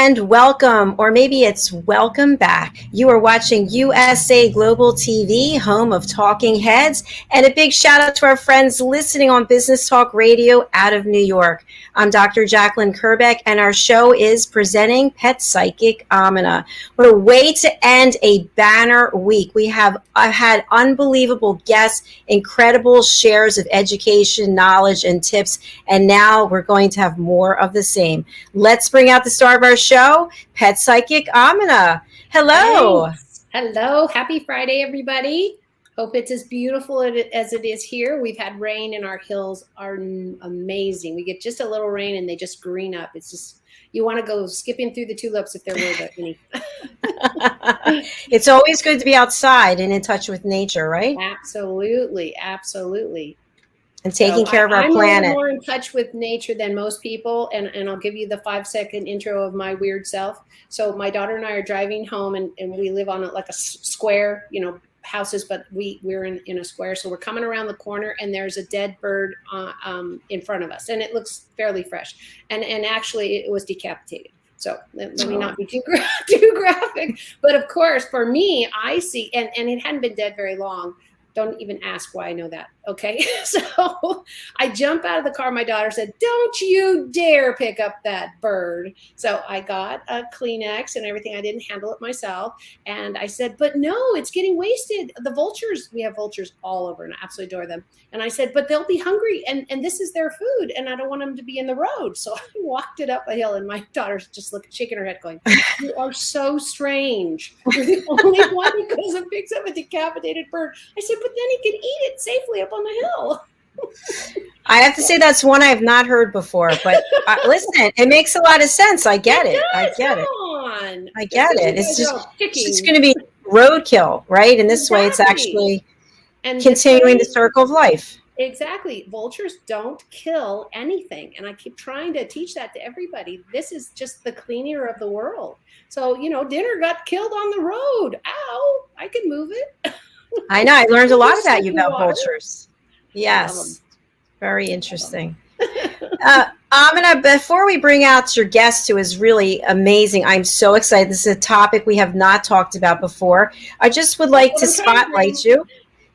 and welcome, or maybe it's welcome back. You are watching USA Global TV, home of Talking Heads, and a big shout out to our friends listening on Business Talk Radio out of New York. I'm Dr. Jacalyn Kerbeck, and our show is presenting Pet Psychic Aminah. What a way to end a banner week. I've had unbelievable guests, incredible shares of education, knowledge, and tips, and now we're going to have more of the same. Let's bring out the star of our show, Pet Psychic Aminah. Hello. Thanks. Hello. Happy Friday, everybody. Hope it's as beautiful as it is here. We've had rain and our hills are amazing. We get just a little rain and they just green up. It's just, you want to go skipping through the tulips if there were any. It's always good to be outside and in touch with nature, right? Absolutely. Absolutely. And taking care of our planet. I'm more in touch with nature than most people. And I'll give you the 5-second intro of my weird self. So my daughter and I are driving home and we live on like a square, houses, but we're in a square. So we're coming around the corner and there's a dead bird in front of us and it looks fairly fresh. And actually it was decapitated. So let me not be too graphic. But of course, for me, I see, and it hadn't been dead very long. Don't even ask why I know that. Okay. So I jump out of the car. My daughter said, "Don't you dare pick up that bird." So I got a Kleenex and everything. I didn't handle it myself. And I said, "But no, it's getting wasted. The vultures, we have vultures all over and I absolutely adore them." And I said, "But they'll be hungry and this is their food. And I don't want them to be in the road." So I walked it up a hill and my daughter's just shaking her head going, "You are so strange. You're the only one who goes and picks up a decapitated bird." I said, "But then he can eat it safely up on the hill." I have to say that's one I have not heard before, but listen, it makes a lot of sense. I get it. I get it. It's just going to be roadkill, right? In this way, it's actually continuing the circle of life. Exactly. Vultures don't kill anything. And I keep trying to teach that to everybody. This is just the cleaner of the world. So, dinner got killed on the road. Ow, I can move it. I know. I learned a lot about you about vultures. Yes. Very interesting. Aminah, before we bring out your guest, who is really amazing, I'm so excited. This is a topic we have not talked about before. I just would like to spotlight you.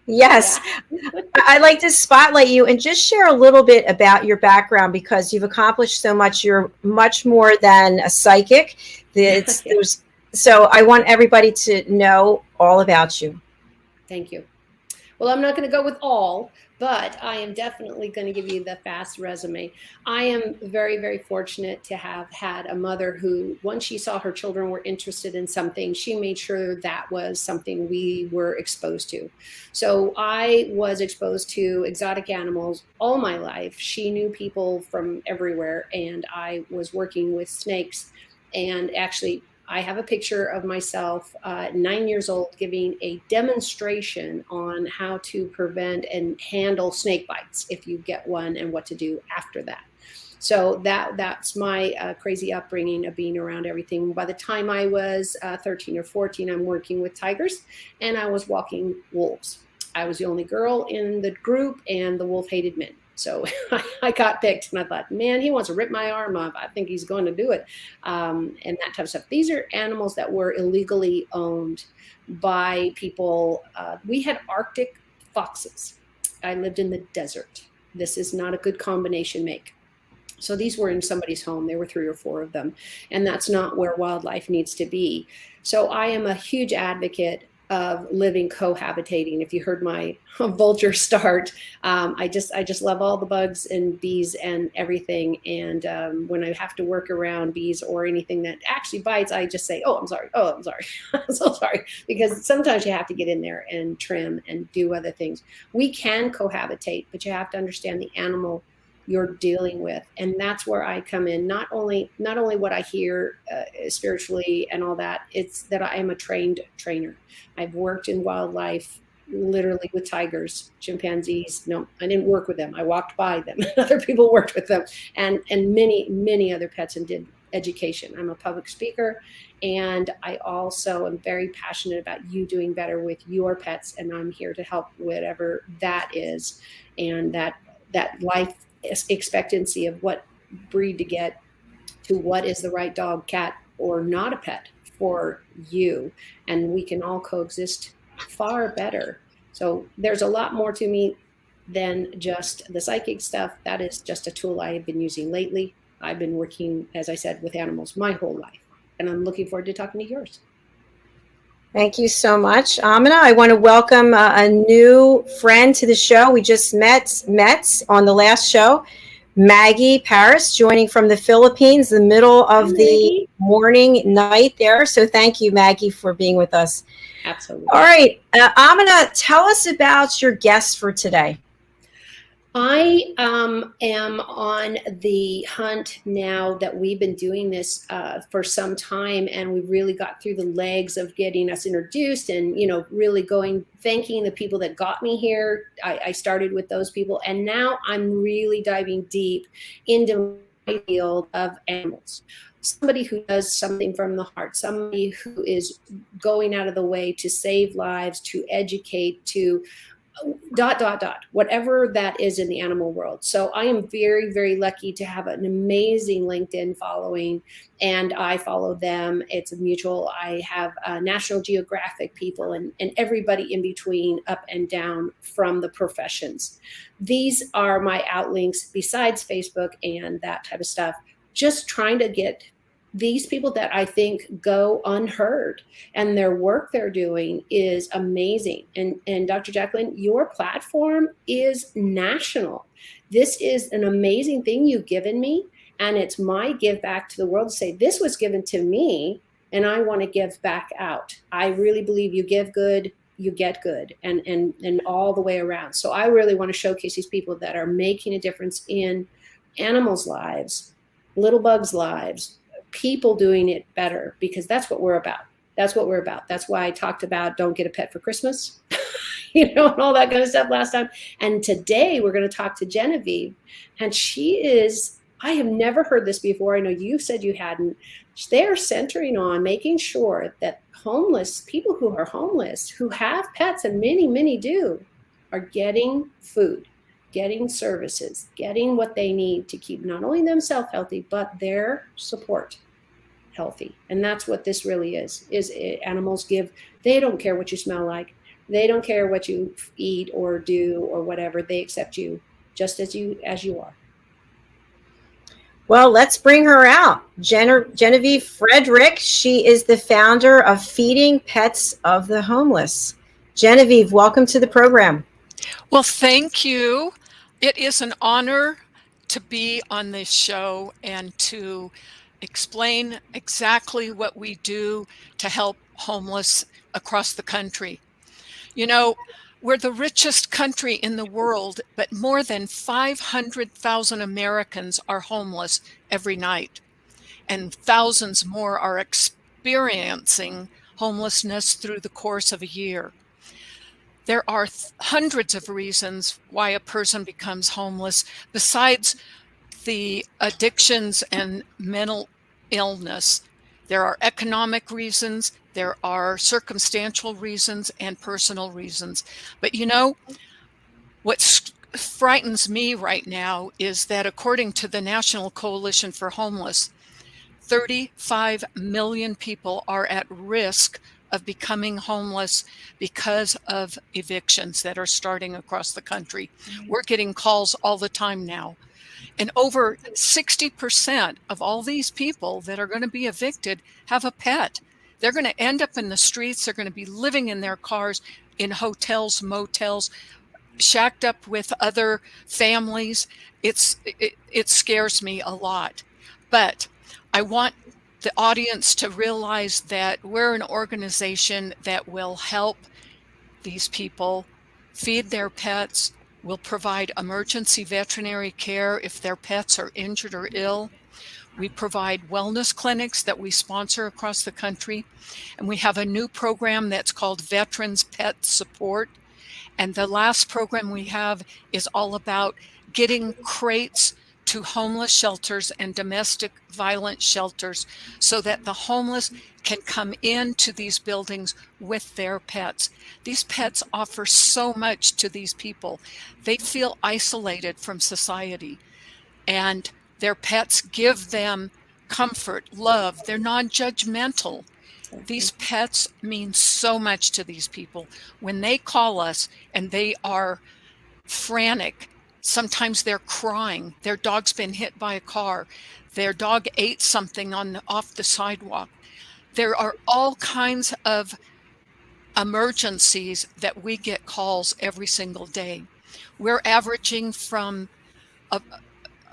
Yes. Yeah. I'd like to spotlight you and just share a little bit about your background because you've accomplished so much. You're much more than a psychic. So I want everybody to know all about you. Thank you. Well, I'm not going to go with all, but I am definitely going to give you the fast resume. I am very, very fortunate to have had a mother who, once she saw her children were interested in something, she made sure that was something we were exposed to. So I was exposed to exotic animals all my life. She knew people from everywhere, and I was working with snakes. And actually, I have a picture of myself, 9 years old, giving a demonstration on how to prevent and handle snake bites if you get one and what to do after that. So that's my crazy upbringing of being around everything. By the time I was 13 or 14, I'm working with tigers and I was walking wolves. I was the only girl in the group and the wolf hated men. So I got picked and I thought, man, he wants to rip my arm off. I think he's going to do it. And that type of stuff. These are animals that were illegally owned by people. We had Arctic foxes. I lived in the desert. This is not a good combination make. So these were in somebody's home. There were 3 or 4 of them. And that's not where wildlife needs to be. So I am a huge advocate of living cohabitating. If you heard my vulture start, I just love all the bugs and bees and everything. And when I have to work around bees or anything that actually bites, I just say, "Oh, I'm sorry. Oh, I'm sorry. I'm so sorry." Because sometimes you have to get in there and trim and do other things. We can cohabitate, but you have to understand the animal you're dealing with, and that's where I come in. Not only what I hear spiritually and all that, it's that I am a trained trainer. I've worked in wildlife, literally with tigers, chimpanzees. No, I didn't work with them. I walked by them. Other people worked with them, and many other pets, and did education. I'm a public speaker, and I also am very passionate about you doing better with your pets, and I'm here to help whatever that is, and that life expectancy of what breed to get to what is the right dog, cat, or not a pet for you, and we can all coexist far better. So there's a lot more to me than just the psychic stuff. That is just a tool I have been using lately. I've been working, as I said, with animals my whole life, and I'm looking forward to talking to yours. Thank you so much, Amina. I want to welcome a new friend to the show. We just met on the last show. Maggie Paris, joining from the Philippines, the middle of the morning, night there. So thank you, Maggie, for being with us. Absolutely. All right. Amina, tell us about your guest for today. I am on the hunt now that we've been doing this for some time, and we really got through the legs of getting us introduced and, really thanking the people that got me here. I started with those people, and now I'm really diving deep into my field of animals. Somebody who does something from the heart, somebody who is going out of the way to save lives, to educate, to whatever that is in the animal world. So I am very, very lucky to have an amazing LinkedIn following, and I follow them. It's a mutual. I have National Geographic people and everybody in between, up and down from the professions. These are my outlinks besides Facebook and that type of stuff, just trying to get these people that I think go unheard, and their work they're doing is amazing. And Dr. Jacalyn, your platform is national. This is an amazing thing you've given me, and it's my give back to the world to say this was given to me, and I want to give back out. I really believe you give good, you get good, and all the way around. So I really want to showcase these people that are making a difference in animals' lives, little bugs' lives, people doing it better, because that's what we're about. That's what we're about. That's why I talked about don't get a pet for Christmas, and all that kind of stuff last time. And today we're going to talk to Genevive, and she is, I have never heard this before. I know you said you hadn't. They're centering on making sure that homeless people who are homeless, who have pets, and many, many do, are getting food, getting services, getting what they need to keep not only themselves healthy, but their support healthy. And that's what this really is animals give. They don't care what you smell like. They don't care what you eat or do or whatever. They accept you just as you are. Well, let's bring her out. Genevive Frederick. She is the founder of Feeding Pets of the Homeless. Genevive, welcome to the program. Well, thank you. It is an honor to be on this show and to explain exactly what we do to help homeless across the country. We're the richest country in the world, but more than 500,000 Americans are homeless every night, and thousands more are experiencing homelessness through the course of a year. There are hundreds of reasons why a person becomes homeless, besides the addictions and mental illness. There are economic reasons, there are circumstantial reasons, and personal reasons. But what frightens me right now is that according to the National Coalition for Homeless, 35 million people are at risk of becoming homeless because of evictions that are starting across the country. We're getting calls all the time now. And over 60% of all these people that are going to be evicted have a pet. They're going to end up in the streets. They're going to be living in their cars, in hotels, motels, shacked up with other families. It scares me a lot. But I want the audience to realize that we're an organization that will help these people feed their pets, will provide emergency veterinary care if their pets are injured or ill. We provide wellness clinics that we sponsor across the country. And we have a new program that's called Veterans Pet Support. And the last program we have is all about getting crates to homeless shelters and domestic violence shelters so that the homeless can come into these buildings with their pets. These pets offer so much to these people. They feel isolated from society, and their pets give them comfort, love. They're non-judgmental. These pets mean so much to these people. When they call us and they are frantic, sometimes they're crying. Their dog's been hit by a car. Their dog ate something off the sidewalk. There are all kinds of emergencies that we get calls every single day. We're averaging from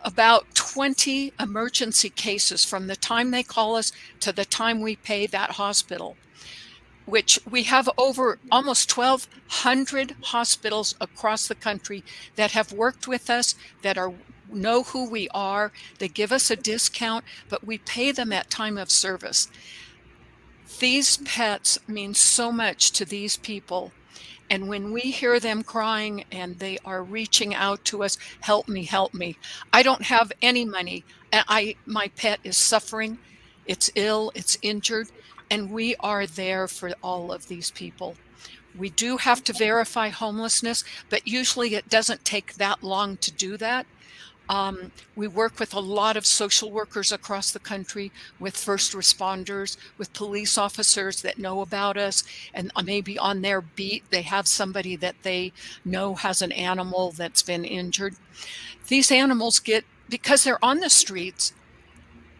about 20 emergency cases from the time they call us to the time we pay that hospital, which we have over almost 1,200 hospitals across the country that have worked with us, that know who we are. They give us a discount, but we pay them at time of service. These pets mean so much to these people. And when we hear them crying and they are reaching out to us, help me, help me. I don't have any money. My pet is suffering. It's ill, it's injured, and we are there for all of these people. We do have to verify homelessness, but usually it doesn't take that long to do that. We work with a lot of social workers across the country, with first responders, with police officers that know about us, and maybe on their beat, they have somebody that they know has an animal that's been injured. These animals because they're on the streets,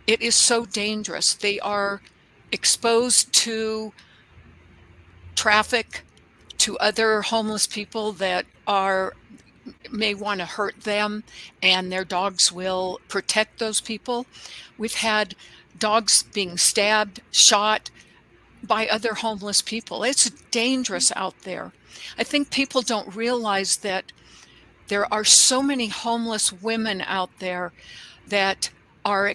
it is so dangerous. They are exposed to traffic, to other homeless people that may want to hurt them, and their dogs will protect those people. We've had dogs being stabbed, shot by other homeless people. It's dangerous out there. I think people don't realize that there are so many homeless women out there that are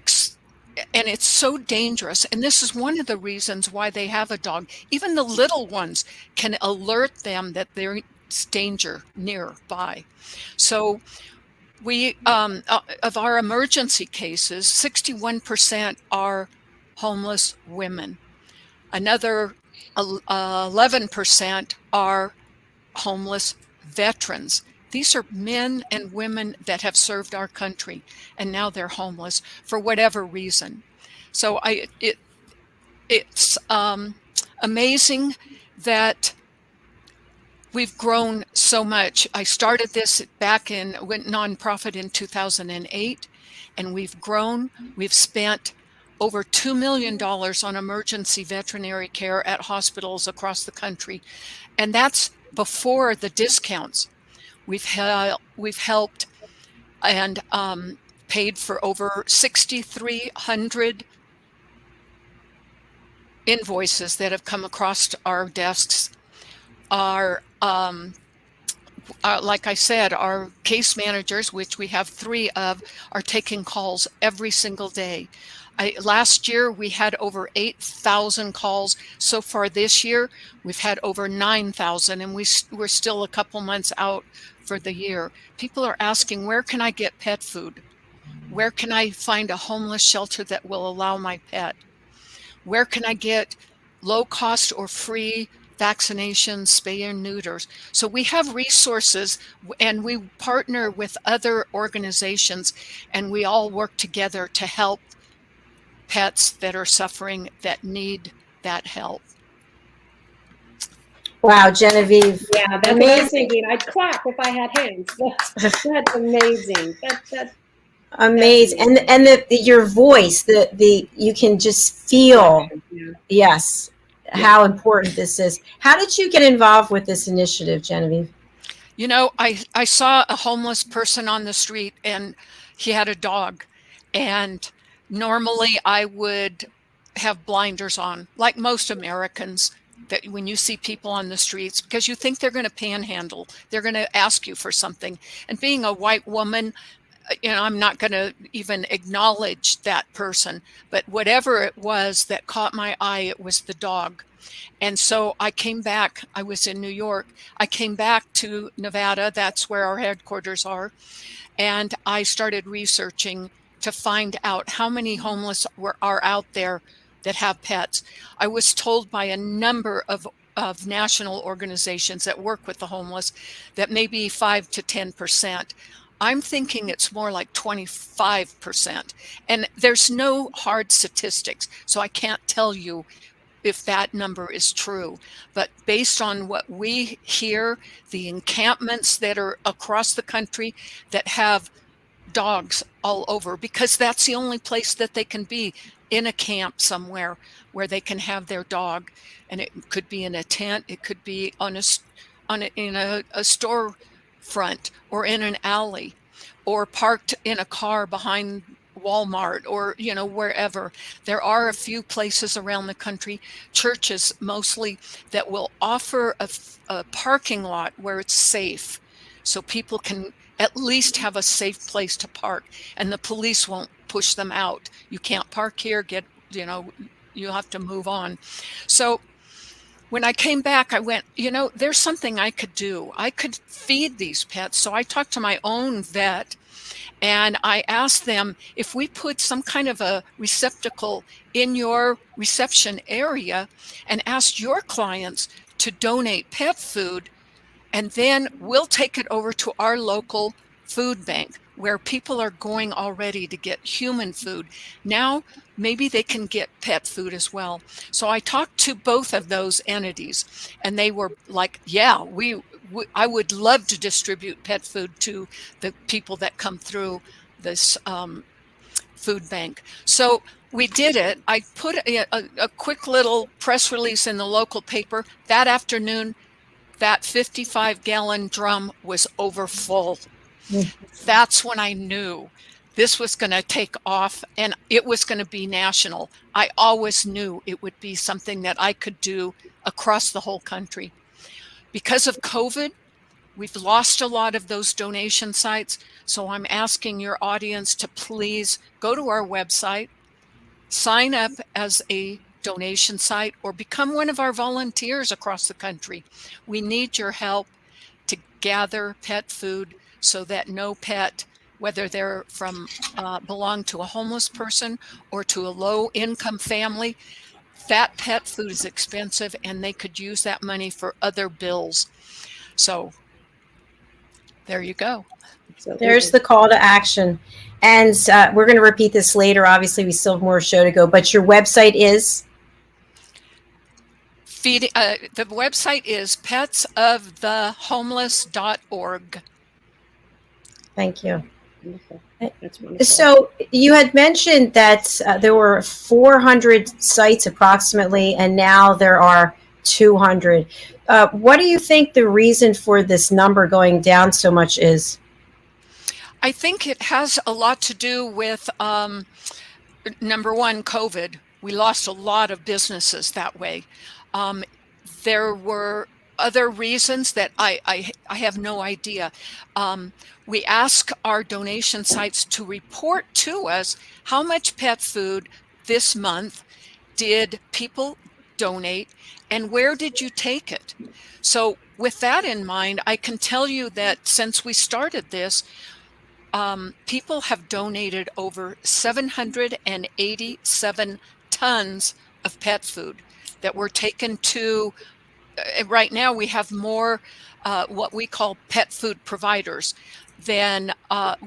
and it's so dangerous. And this is one of the reasons why they have a dog. Even the little ones can alert them that there's danger nearby. So we, of our emergency cases, 61% are homeless women. Another 11% are homeless veterans. These are men and women that have served our country, and now they're homeless for whatever reason. So it's amazing that we've grown so much. I started this went nonprofit in 2008, and we've grown. We've spent over $2 million on emergency veterinary care at hospitals across the country, and that's before the discounts. We've helped and paid for over 6,300 invoices that have come across our desks. Like I said, our case managers, which we have 3 of, are taking calls every single day. Last year, we had over 8,000 calls. So far this year, we've had over 9,000, and we're still a couple months out for the year. People are asking, where can I get pet food? Where can I find a homeless shelter that will allow my pet? Where can I get low cost or free vaccinations, spay and neuters? So we have resources, and we partner with other organizations, and we all work together to help pets that are suffering, that need that help. Wow, Genevieve. Yeah, that's amazing. What I was thinking. I'd clap if I had hands. That's amazing. That's amazing. And your voice, you can just feel, yes, how important this is. How did you get involved with this initiative, Genevieve? You know, I saw a homeless person on the street, and he had a dog, and normally I would have blinders on, like most Americans, that when you see people on the streets, because you think they're going to panhandle, they're going to ask you for something. And being a white woman, I'm not going to even acknowledge that person, but whatever it was that caught my eye, it was the dog. And so I came back. I was in New York. I came back to Nevada. That's where our headquarters are. And I started researching to find out how many homeless are out there that have pets. I was told by a number of national organizations that work with the homeless that maybe 5 to 10%. I'm thinking it's more like 25%. And there's no hard statistics, so I can't tell you if that number is true. But based on what we hear, the encampments that are across the country that have dogs all over, because that's the only place that they can be, in a camp somewhere where they can have their dog. And it could be in a tent, it could be in a storefront, or in an alley, or parked in a car behind Walmart, or wherever. There are a few places around the country, churches mostly, that will offer a parking lot where it's safe, so people can at least have a safe place to park, and the police won't push them out. You can't park here, you have to move on. So when I came back, I went, there's something I could do. I could feed these pets. So I talked to my own vet, and I asked them, if we put some kind of a receptacle in your reception area and asked your clients to donate pet food, and then we'll take it over to our local food bank where people are going already to get human food. Now, maybe they can get pet food as well. So I talked to both of those entities, and they were like, yeah, I would love to distribute pet food to the people that come through this food bank. So we did it. I put a quick little press release in the local paper. That afternoon, that 55-gallon drum was over full. That's when I knew this was going to take off, and it was going to be national. I always knew it would be something that I could do across the whole country. Because of COVID, we've lost a lot of those donation sites. So I'm asking your audience to please go to our website, sign up as a donation site, or become one of our volunteers across the country. We need your help to gather pet food so that no pet, whether they're belong to a homeless person or to a low-income family, that pet food is expensive, and they could use that money for other bills. So there you go. There's the call to action. And we're going to repeat this later. Obviously, we still have more show to go, but your website is? The website is petsofthehomeless.org. Thank you. Wonderful. That's wonderful. So you had mentioned that there were 400 sites approximately, and now there are 200. What do you think the reason for this number going down so much is? I think it has a lot to do with, number one, COVID. We lost a lot of businesses that way. There were other reasons that I have no idea. We ask our donation sites to report to us how much pet food this month did people donate, and where did you take it? So with that in mind, I can tell you that since we started this, people have donated over 787 tons of pet food that were taken to, right now we have more what we call pet food providers. Then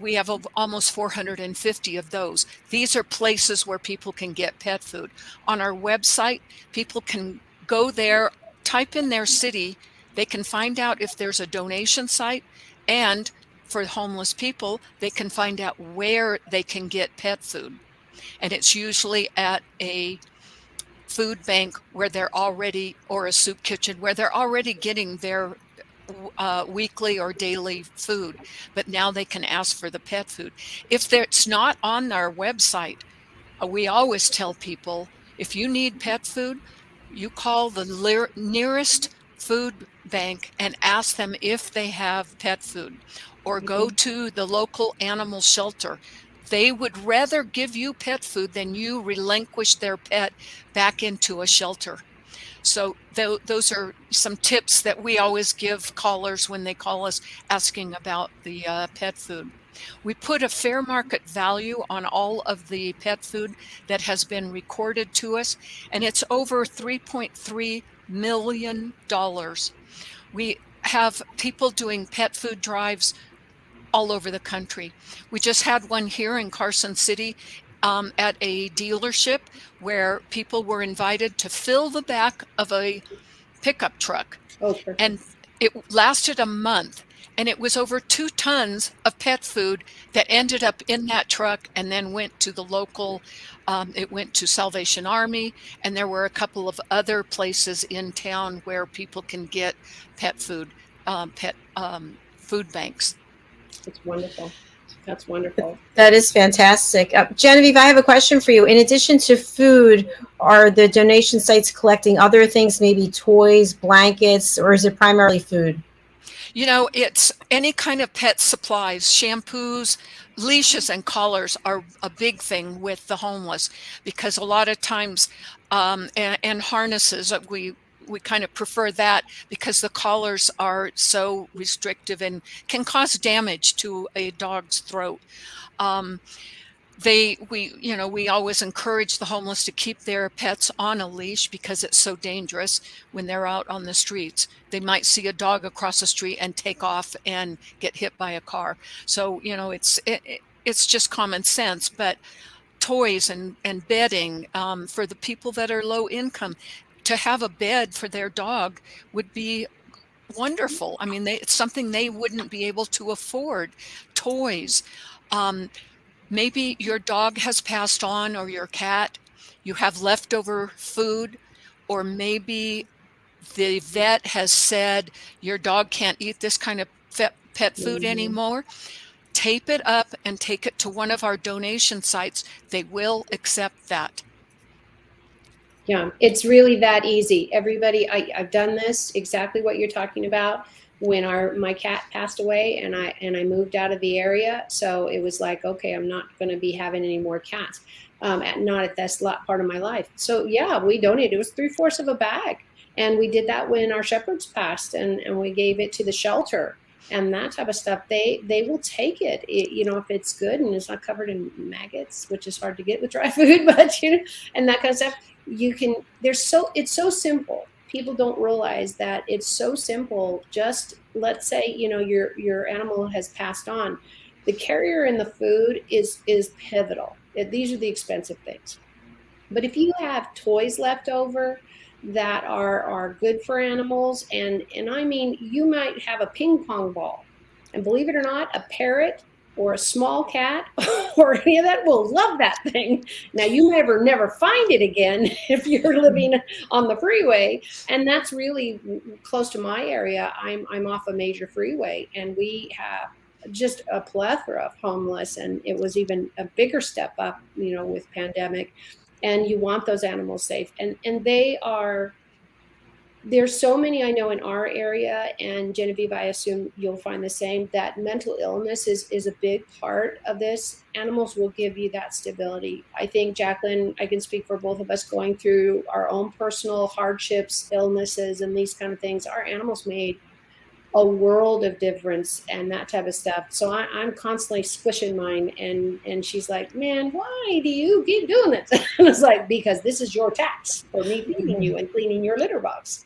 we have almost 450 of those. These are places where people can get pet food. On our website, people can go there, type in their city, they can find out if there's a donation site, and for homeless people, they can find out where they can get pet food. And it's usually at a food bank where they're already, or a soup kitchen, where they're already getting their weekly or daily food, but now they can ask for the pet food. If it's not on our website, we always tell people, if you need pet food, you call the nearest food bank and ask them if they have pet food, or go to the local animal shelter. They would rather give you pet food than you relinquish their pet back into a shelter. So those are some tips that we always give callers when they call us asking about the pet food. We put a fair market value on all of the pet food that has been recorded to us, and it's over $3.3 million. We have people doing pet food drives all over the country. We just had one here in Carson City at a dealership where people were invited to fill the back of a pickup truck. Oh, perfect. And it lasted a month. And it was over 2 tons of pet food that ended up in that truck and then went to the local, it went to Salvation Army. And there were a couple of other places in town where people can get pet food, food banks. It's wonderful. That's wonderful. That is fantastic. Genevieve, I have a question for you. In addition to food, are the donation sites collecting other things, maybe toys, blankets, or is it primarily food? You know, it's any kind of pet supplies, shampoos, leashes and collars are a big thing with the homeless, because a lot of times, and harnesses, we kind of prefer that because the collars are so restrictive and can cause damage to a dog's throat. We always encourage the homeless to keep their pets on a leash because it's so dangerous when they're out on the streets. They might see a dog across the street and take off and get hit by a car. So, it's just common sense. But toys and bedding for the people that are low income, to have a bed for their dog would be wonderful. I mean, it's something they wouldn't be able to afford. Toys. Maybe your dog has passed on, or your cat, you have leftover food, or maybe the vet has said your dog can't eat this kind of pet food anymore. Tape it up and take it to one of our donation sites. They will accept that. Yeah, it's really that easy. Everybody, I've done this, exactly what you're talking about. When my cat passed away and I moved out of the area. So it was like, okay, I'm not going to be having any more cats, not at this part of my life. So yeah, we donated. It was 3/4 of a bag. And we did that when our shepherds passed, and we gave it to the shelter and that type of stuff. They will take it, if it's good and it's not covered in maggots, which is hard to get with dry food, but and that kind of stuff. It's so simple. People don't realize that it's so simple. Just let's say, your animal has passed on. The carrier and the food is pivotal. These are the expensive things. But if you have toys left over that are good for animals, and I mean, you might have a ping pong ball, and believe it or not, a parrot or a small cat or any of that will love that thing. Now, you never find it again if you're living on the freeway, and that's really close to my area. I'm off a major freeway, and we have just a plethora of homeless, and it was even a bigger step up, with pandemic. And you want those animals safe, and there's so many I know in our area, and Genevieve, I assume you'll find the same, that mental illness is a big part of this. Animals will give you that stability. I think, Jacalyn, I can speak for both of us, going through our own personal hardships, illnesses, and these kind of things. Our animals made a world of difference and that type of stuff. So I'm constantly squishing mine, and she's like, man, why do you keep doing this? And it's like, because this is your tax for me feeding you and cleaning your litter box.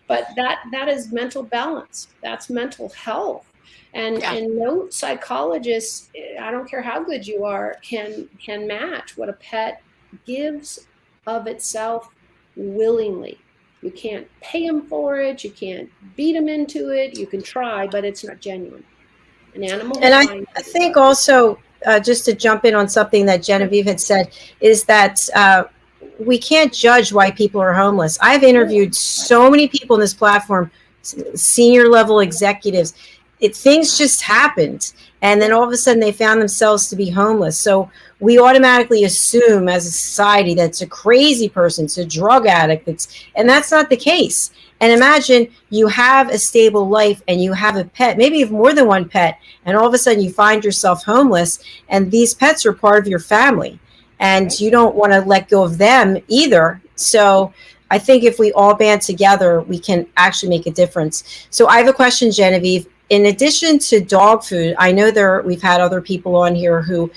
But that is mental balance. That's mental health. And no psychologist, I don't care how good you are, can match what a pet gives of itself willingly. You can't pay them for it. You can't beat them into it. You can try, but it's not genuine. An animal. And I think also, just to jump in on something that Genevieve had said, is that we can't judge why people are homeless. I've interviewed so many people on this platform, senior level executives. Things just happened, and then all of a sudden they found themselves to be homeless. So we automatically assume as a society that it's a crazy person, it's a drug addict, and that's not the case. And imagine you have a stable life and you have a pet, maybe you have more than one pet, and all of a sudden you find yourself homeless, and these pets are part of your family, and you don't want to let go of them either. So I think if we all band together, we can actually make a difference. So I have a question, Genevieve. In addition to dog food, I know we've had other people on here who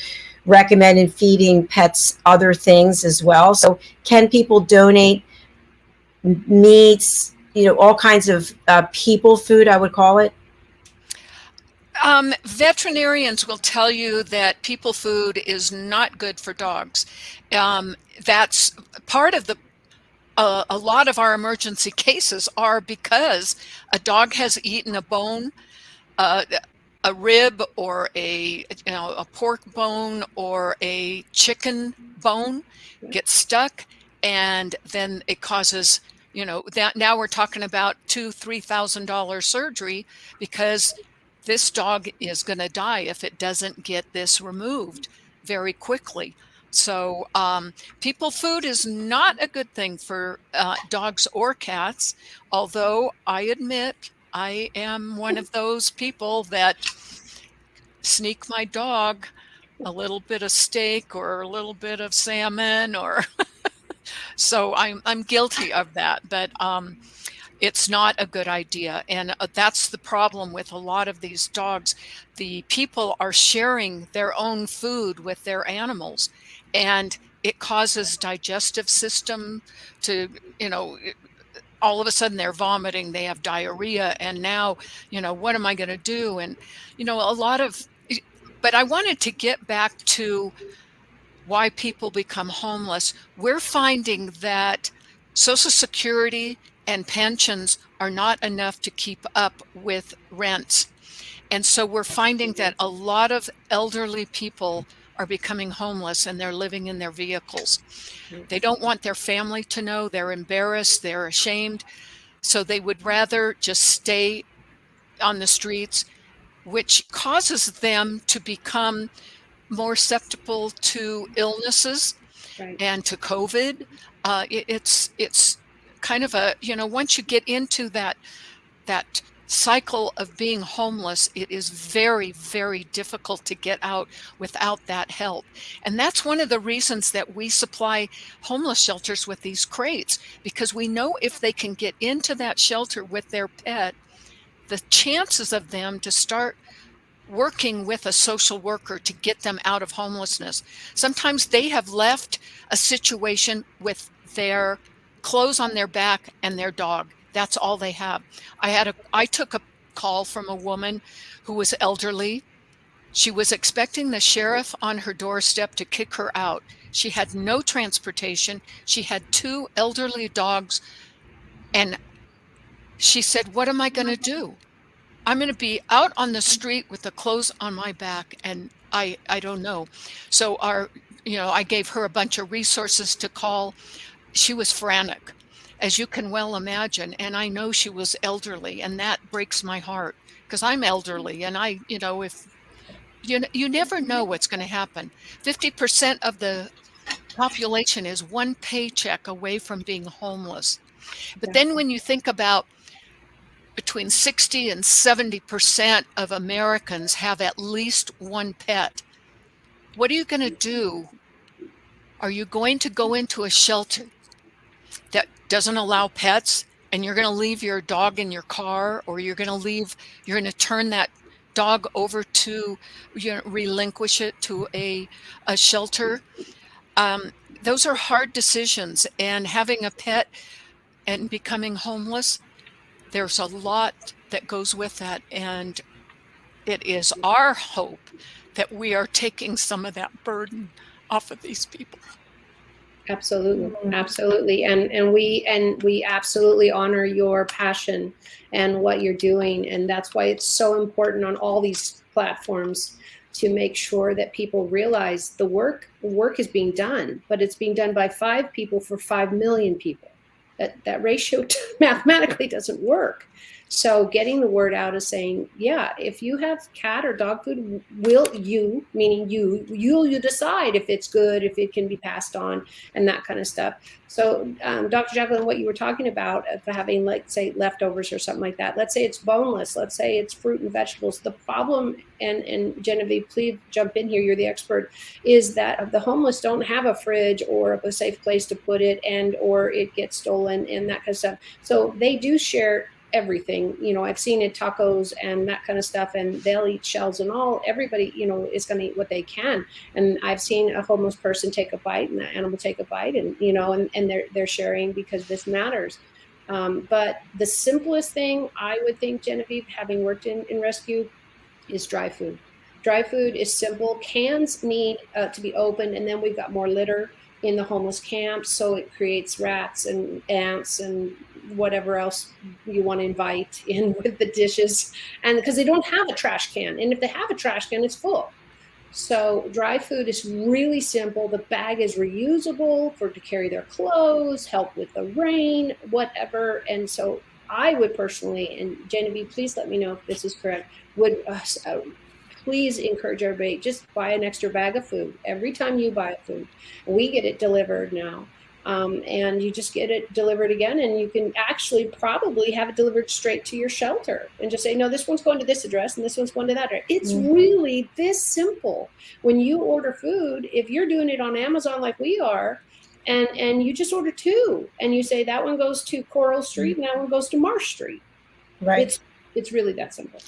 recommended feeding pets other things as well. So can people donate meats, all kinds of people food, I would call it? Veterinarians will tell you that people food is not good for dogs. That's part of the a lot of our emergency cases are because a dog has eaten a bone, uh, a rib, or a pork bone or a chicken bone gets stuck, and then it causes that now we're talking about $2,000-3,000 surgery because this dog is going to die if it doesn't get this removed very quickly. So people food is not a good thing for dogs or cats, although I admit I am one of those people that sneak my dog a little bit of steak or a little bit of salmon, or so I'm guilty of that. But it's not a good idea. And that's the problem with a lot of these dogs. The people are sharing their own food with their animals, and it causes digestive system to, all of a sudden they're vomiting, they have diarrhea, and now, what am I going to do? And, but I wanted to get back to why people become homeless. We're finding that Social Security and pensions are not enough to keep up with rents. And so we're finding that a lot of elderly people are becoming homeless, and they're living in their vehicles. They don't want their family to know. They're embarrassed. They're ashamed. So they would rather just stay on the streets, which causes them to become more susceptible to illnesses. Right. And to COVID. It's kind of once you get into that cycle of being homeless, it is very, very difficult to get out without that help. And that's one of the reasons that we supply homeless shelters with these crates, because we know if they can get into that shelter with their pet, the chances of them to start working with a social worker to get them out of homelessness. Sometimes they have left a situation with their clothes on their back and their dog. That's all they have. I took a call from a woman who was elderly. She was expecting the sheriff on her doorstep to kick her out. She had no transportation. She had 2 elderly dogs. And she said, "What am I going to do? I'm going to be out on the street with the clothes on my back, and I don't know." So I gave her a bunch of resources to call. She was frantic, as you can well imagine. And I know she was elderly, and that breaks my heart because I'm elderly, and if you never know what's going to happen. 50% of the population is one paycheck away from being homeless. But then when you think about between 60 and 70% of Americans have at least one pet, what are you going to do? Are you going to go into a shelter that doesn't allow pets, and you're going to leave your dog in your car, or you're going to turn that dog over to, relinquish it to a shelter? Those are hard decisions, and having a pet and becoming homeless, there's a lot that goes with that. And it is our hope that we are taking some of that burden off of these people. Absolutely. Absolutely. And we absolutely honor your passion and what you're doing. And that's why it's so important on all these platforms to make sure that people realize the work is being done, but it's being done by 5 people for 5 million people. That ratio mathematically doesn't work. So getting the word out is saying, yeah, if you have cat or dog food, meaning you decide if it's good, if it can be passed on, and that kind of stuff. So Dr. Jacalyn, what you were talking about having, like, say, leftovers or something like that, let's say it's boneless, let's say it's fruit and vegetables. The problem, and Genevieve, please jump in here, you're the expert, is that the homeless don't have a fridge or a safe place to put it, or it gets stolen and that kind of stuff. So they do share everything. I've seen it, tacos and that kind of stuff, and they'll eat shells and all. Everybody, is going to eat what they can. And I've seen a homeless person take a bite, and the animal take a bite, and and they're sharing because this matters. But the simplest thing I would think, Genevieve, having worked in rescue, is dry food. Dry food is simple. Cans need to be opened, and then we've got more litter in the homeless camps, so it creates rats and ants and whatever else you want to invite in with the dishes. And because they don't have a trash can, and if they have a trash can, it's full. So dry food is really simple. The bag is reusable to carry their clothes, help with the rain, whatever. And so I would personally, and Genevieve, please let me know if this is correct, would please encourage everybody, just buy an extra bag of food every time you buy food. We get it delivered now. And you just get it delivered again, and you can actually probably have it delivered straight to your shelter and just say, no, this one's going to this address and this one's going to that address. It's really this simple. When you order food, if you're doing it on Amazon like we are, and you just order 2 and you say that one goes to Coral Street and that one goes to Marsh Street. Right. It's really that simple.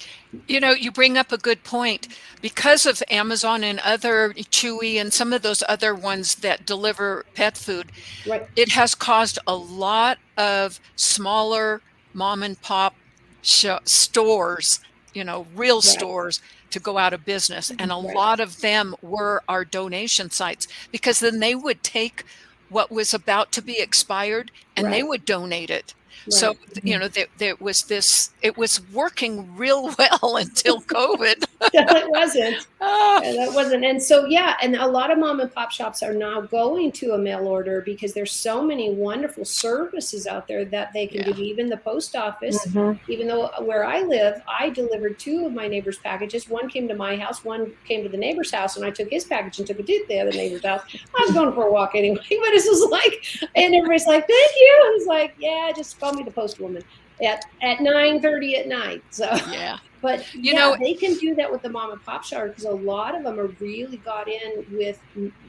You know, you bring up a good point. Because of Amazon and other Chewy and some of those other ones that deliver pet food, Right. it has caused a lot of smaller mom and pop stores, you know, real Right. stores, to go out of business. And a Right. lot of them were our donation sites, because then they would take what was about to be expired and they Right. would donate it. Right. So, you know, there was this, it was working real well until COVID. It wasn't. That wasn't. And so, yeah, and a lot of mom and pop shops are now going to a mail order because there's so many wonderful services out there that they can do. Even the post office, even though where I live, I delivered 2 of my neighbor's packages. One came to my house, one came to the neighbor's house, and I took his package and took it to the other neighbor's house. I was going for a walk anyway, but it was like, and everybody's like, thank you. I was like, yeah, just call me the postwoman at 9:30 at night. So yeah. But you know, they can do that with the mom and pop shop, because a lot of them are really got in with,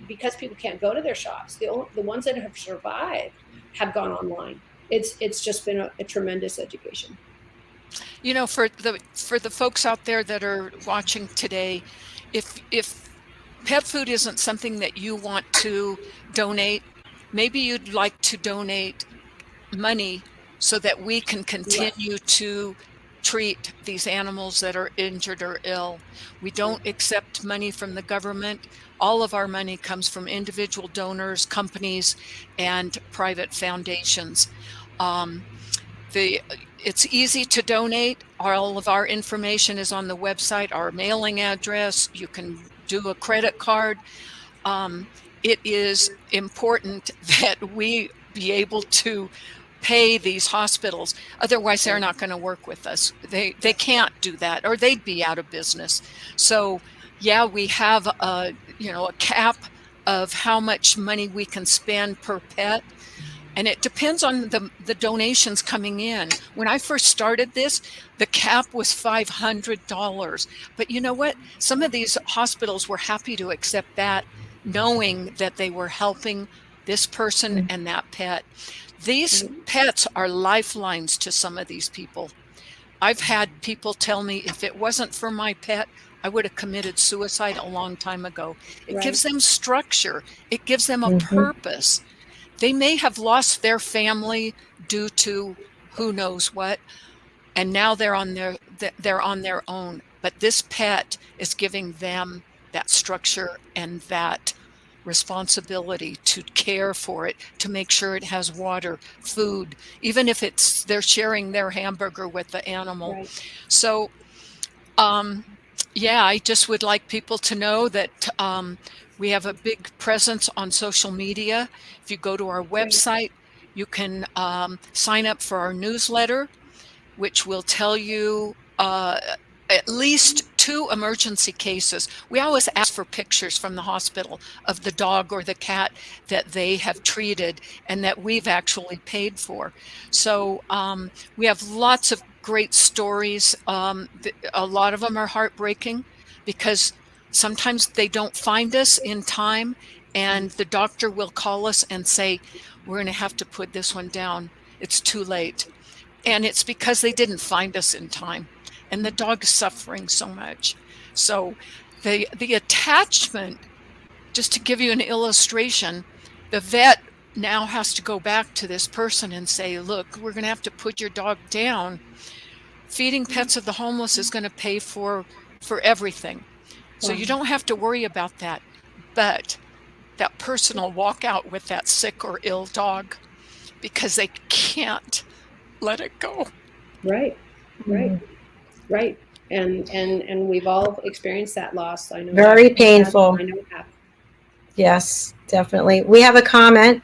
because people can't go to their shops. The ones that have survived have gone online. It's just been a tremendous education. You know, for the folks out there that are watching today, if pet food isn't something that you want to donate, maybe you'd like to donate money so that we can continue to treat these animals that are injured or ill. We don't accept money from the government. All of our money comes from individual donors, companies, and private foundations. It's easy to donate. All of our information is on the website, our mailing address. You can do a credit card. It is important that we be able to pay these hospitals. Otherwise, they're not going to work with us. They can't do that, or they'd be out of business. So, yeah, we have a cap of how much money we can spend per pet. And it depends on the donations coming in. When I first started this, the cap was $500. But you know what? Some of these hospitals were happy to accept that, knowing that they were helping this person and that pet. These pets are lifelines to some of these people. I've had people tell me, if it wasn't for my pet, I would have committed suicide a long time ago. It gives them structure. It gives them a purpose. They may have lost their family due to who knows what, and now they're on their own. But this pet is giving them that structure and that responsibility to care for it, to make sure it has water, food, even if they're sharing their hamburger with the animal. Right. So, I just would like people to know that we have a big presence on social media. If you go to our website, you can sign up for our newsletter, which will tell you at least 2 emergency cases. We always ask for pictures from the hospital of the dog or the cat that they have treated and that we've actually paid for. So we have lots of great stories. A lot of them are heartbreaking because sometimes they don't find us in time, and the doctor will call us and say, we're going to have to put this one down. It's too late. And it's because they didn't find us in time. And the dog is suffering so much. So the attachment, just to give you an illustration, the vet now has to go back to this person and say, look, we're going to have to put your dog down. Feeding Pets of the Homeless is going to pay for for everything. So you don't have to worry about that. But that person will walk out with that sick or ill dog because they can't let it go. Right. And we've all experienced that loss. I know. Very painful. I know we have. Yes, definitely. We have a comment.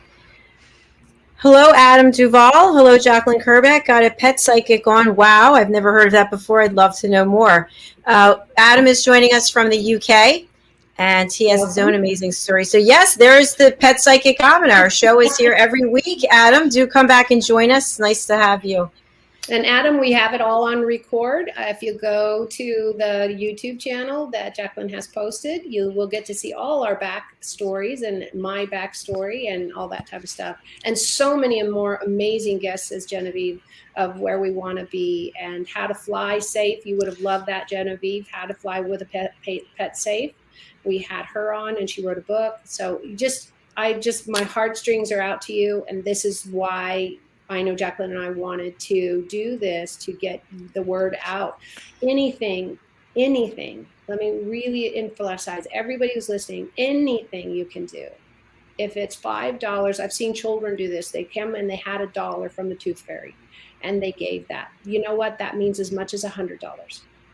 Hello, Adam Duval. Hello, Jacalyn Kerbeck. Got a pet psychic on. Wow, I've never heard of that before. I'd love to know more. Adam is joining us from the UK, and he has his own amazing story. So yes, there's the pet psychic Aminah. Our show is here every week. Adam, do come back and join us. It's nice to have you. And Adam, we have it all on record. If you go to the YouTube channel that Jacalyn has posted, you will get to see all our backstories and my backstory and all that type of stuff. And so many more amazing guests as Genevive of where we want to be and how to fly safe. You would have loved that, Genevive, how to fly with a pet safe. We had her on and she wrote a book. So my heartstrings are out to you. And this is why I know Jacalyn and I wanted to do this to get the word out. Anything, let me really emphasize, everybody who's listening, anything you can do. If it's $5, I've seen children do this. They come and they had $1 from the tooth fairy and they gave that. You know what? That means as much as $100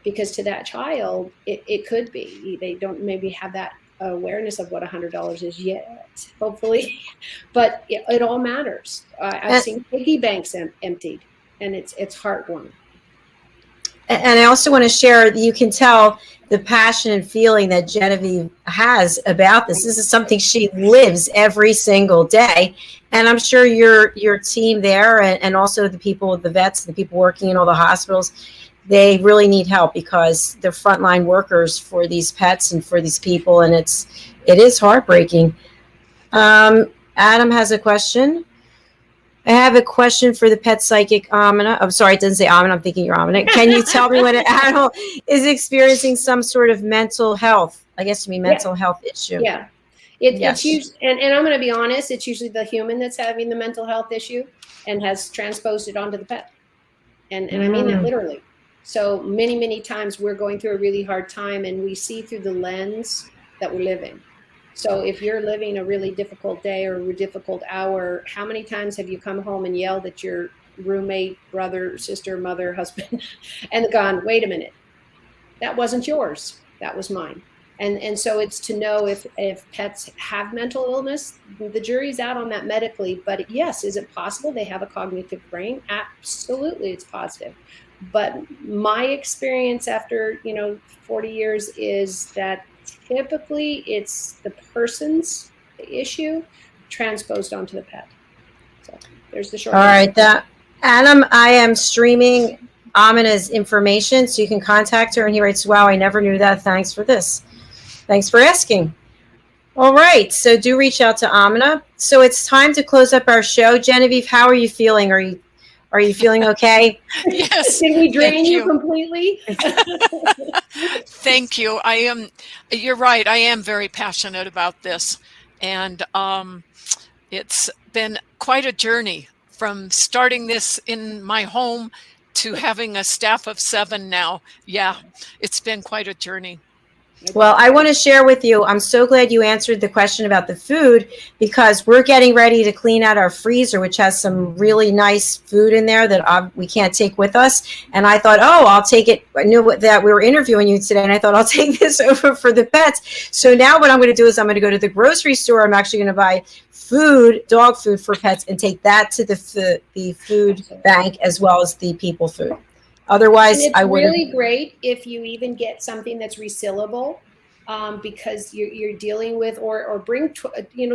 because to that child, it could be. They don't maybe have that awareness of what $100 is yet, hopefully, but it all matters. I've seen piggy banks emptied, and it's heartwarming. And I also want to share, you can tell the passion and feeling that Genevive has about this. This is something she lives every single day. And I'm sure your team there and also the people, the vets, the people working in all the hospitals, they really need help because they're frontline workers for these pets and for these people. And it is heartbreaking. Adam has a question. I have a question for the pet psychic Aminah. I'm sorry, it doesn't say Aminah. I'm thinking you're Aminah. Can you tell me when an animal is experiencing some sort of mental health? I guess you mean mental health issue. Yeah. It's usually, and I'm going to be honest, it's usually the human that's having the mental health issue and has transposed it onto the pet. And I mean that literally. So many times we're going through a really hard time and we see through the lens that we're living. So if you're living a really difficult day or a difficult hour, how many times have you come home and yelled at your roommate, brother, sister, mother, husband, and gone, wait a minute, that wasn't yours, that was mine. And so it's to know if pets have mental illness. The jury's out on that medically, but yes, is it possible they have a cognitive brain? Absolutely, it's positive. But my experience after 40 years is that typically it's the person's issue transposed onto the pet. So there's the short. All right, Adam, I am streaming Aminah's information so you can contact her. And he writes, wow, I never knew that. Thanks for this. Thanks for asking. All right, so do reach out to Aminah. So it's time to close up our show. Genevive, how are you feeling? Are you feeling okay? Yes. Did we drain you completely? Thank you. You're right. I am very passionate about this. And it's been quite a journey from starting this in my home to having a staff of 7 now. Yeah, it's been quite a journey. Well, I want to share with you, I'm so glad you answered the question about the food because we're getting ready to clean out our freezer, which has some really nice food in there that we can't take with us. And I thought, I'll take it. I knew that we were interviewing you today, and I thought I'll take this over for the pets. So now what I'm going to do is I'm going to go to the grocery store. I'm actually going to buy food, dog food for pets, and take that to the food bank as well as the people food. Otherwise, I would. It's really great if you even get something that's resealable, because you're dealing with or bring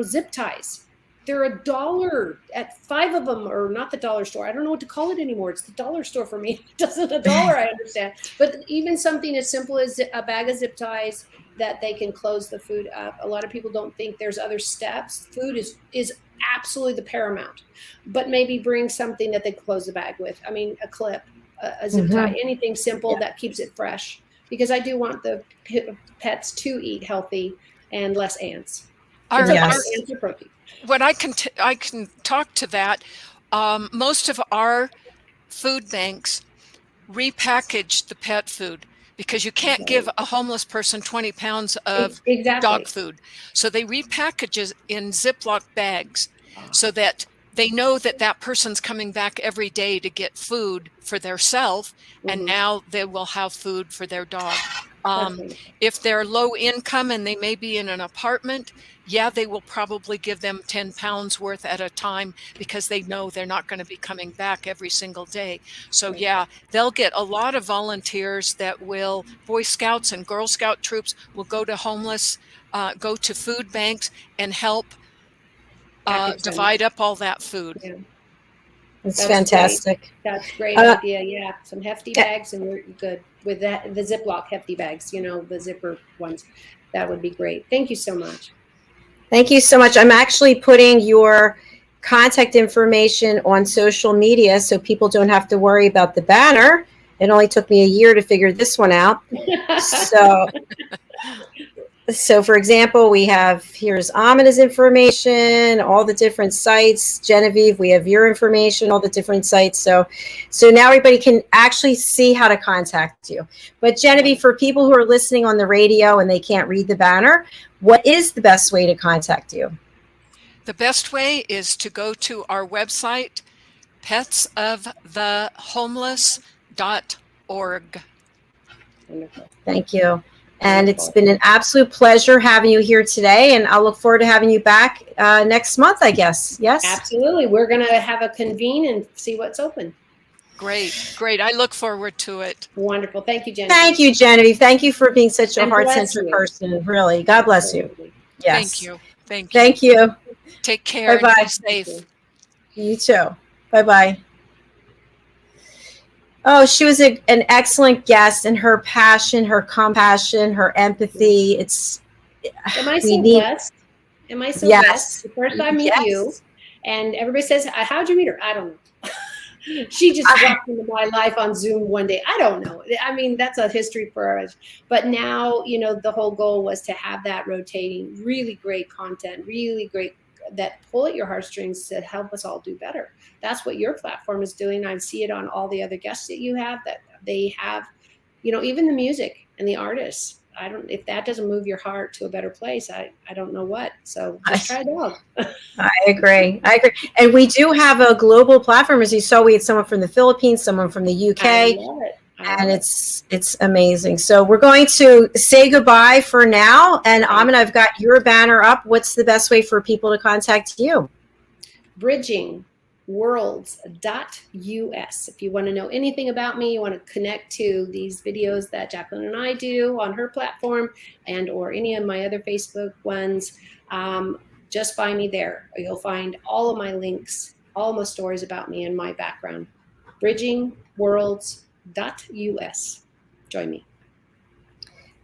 zip ties. They're $1 at 5 of them, or not the dollar store. I don't know what to call it anymore. It's the dollar store for me. It doesn't $1. I understand, but even something as simple as a bag of zip ties that they can close the food up. A lot of people don't think there's other steps. Food is absolutely the paramount, but maybe bring something that they close the bag with. I mean, a clip. A zip tie, anything simple that keeps it fresh, because I do want the pets to eat healthy and less ants. Ants are protein. What I can talk to that. Most of our food banks repackage the pet food. because you can't give a homeless person 20 pounds of Exactly. dog food. So they repackage it in Ziploc bags so that they know that that person's coming back every day to get food for their self, and now they will have food for their dog. If they're low income and they may be in an apartment, yeah, they will probably give them 10 pounds worth at a time because they know they're not going to be coming back every single day. So yeah, they'll get a lot of volunteers that will, Boy Scouts and Girl Scout troops will go to homeless, go to food banks and help divide up all that food. Yeah. That's fantastic. Great. That's a great idea. Yeah, some hefty bags, and we're good with that. The Ziploc hefty bags, you know, the zipper ones. That would be great. Thank you so much. Thank you so much. I'm actually putting your contact information on social media so people don't have to worry about the banner. It only took me a year to figure this one out. So for example, we have, here's Aminah's information, all the different sites. Genevieve, we have your information, all the different sites. So now everybody can actually see how to contact you. But Genevieve, for people who are listening on the radio and they can't read the banner, what is the best way to contact you? The best way is to go to our website, petsofthehomeless.org. Wonderful. Thank you. And it's been an absolute pleasure having you here today. And I'll look forward to having you back next month, I guess. Yes? Absolutely. We're going to have a convene and see what's open. Great. Great. I look forward to it. Wonderful. Thank you, Genevieve. Thank you, Genevieve. Thank you for being such a heart-centered person. Really. God bless you. Yes. Thank you. Thank you. Thank you. Take care. Bye-bye. And be safe. You too. Bye-bye. Oh, she was an excellent guest, and her passion, her compassion, her empathy. Am I so blessed? Am I so blessed? The first I meet you, and everybody says, how'd you meet her? I don't know. She just walked into my life on Zoom one day. I don't know. I mean, that's a history for us. But now, you know, the whole goal was to have that rotating, really great content, really great that pull at your heartstrings to help us all do better. That's what your platform is doing. I see it on all the other guests that you have, that they have, you know, even the music and the artists. If that doesn't move your heart to a better place, I don't know what. So just try a dog. I agree. And we do have a global platform. As you saw, we had someone from the Philippines, someone from the UK. I love it. And it's amazing. So we're going to say goodbye for now. And Aminah, I've got your banner up. What's the best way for people to contact you? bridgingworlds.us. If you want to know anything about me, you want to connect to these videos that Jacalyn and I do on her platform and or any of my other Facebook ones, just find me there. You'll find all of my links, all my stories about me and my background. bridgingworlds.us. Join me.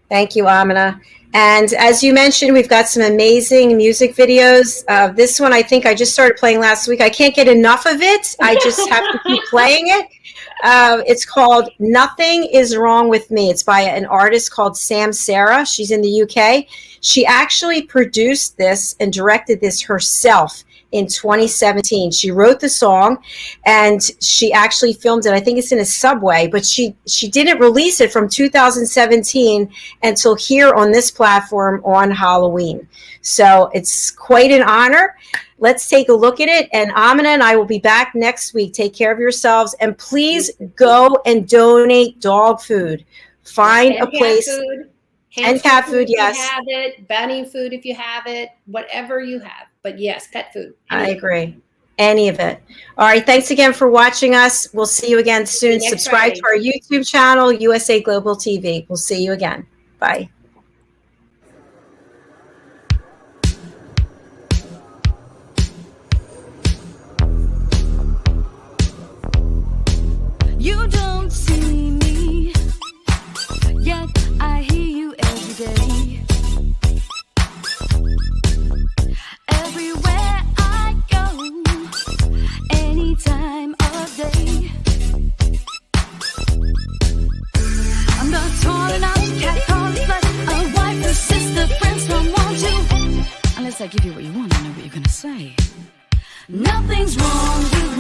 Thank you, Aminah. And as you mentioned, we've got some amazing music videos. This one, I think I just started playing last week. I can't get enough of it. I just have to keep playing it. It's called Nothing Is Wrong With Me. It's by an artist called Sam Sarah. She's in the UK. She actually produced this and directed this herself in 2017. She wrote the song and she actually filmed it. I think it's in a subway, but she didn't release it from 2017 until here on this platform on Halloween. So it's quite an honor. Let's take a look at it. And Aminah and I will be back next week. Take care of yourselves. And please go and donate dog food. Find a place. And cat food, yes. If you have it, bunny food if you have it, whatever you have. But yes, pet food. I agree. Any of it. All right. Thanks again for watching us. We'll see you again soon. Subscribe to our YouTube channel, USA Global TV. We'll see you again. Bye. You don't see me, yet I hear you every day. Everywhere I go, any time of day. I'm not calling out cat calls, but a wife, a sister, friends don't want you. Unless I give you what you want, I know what you're gonna say. Nothing's wrong with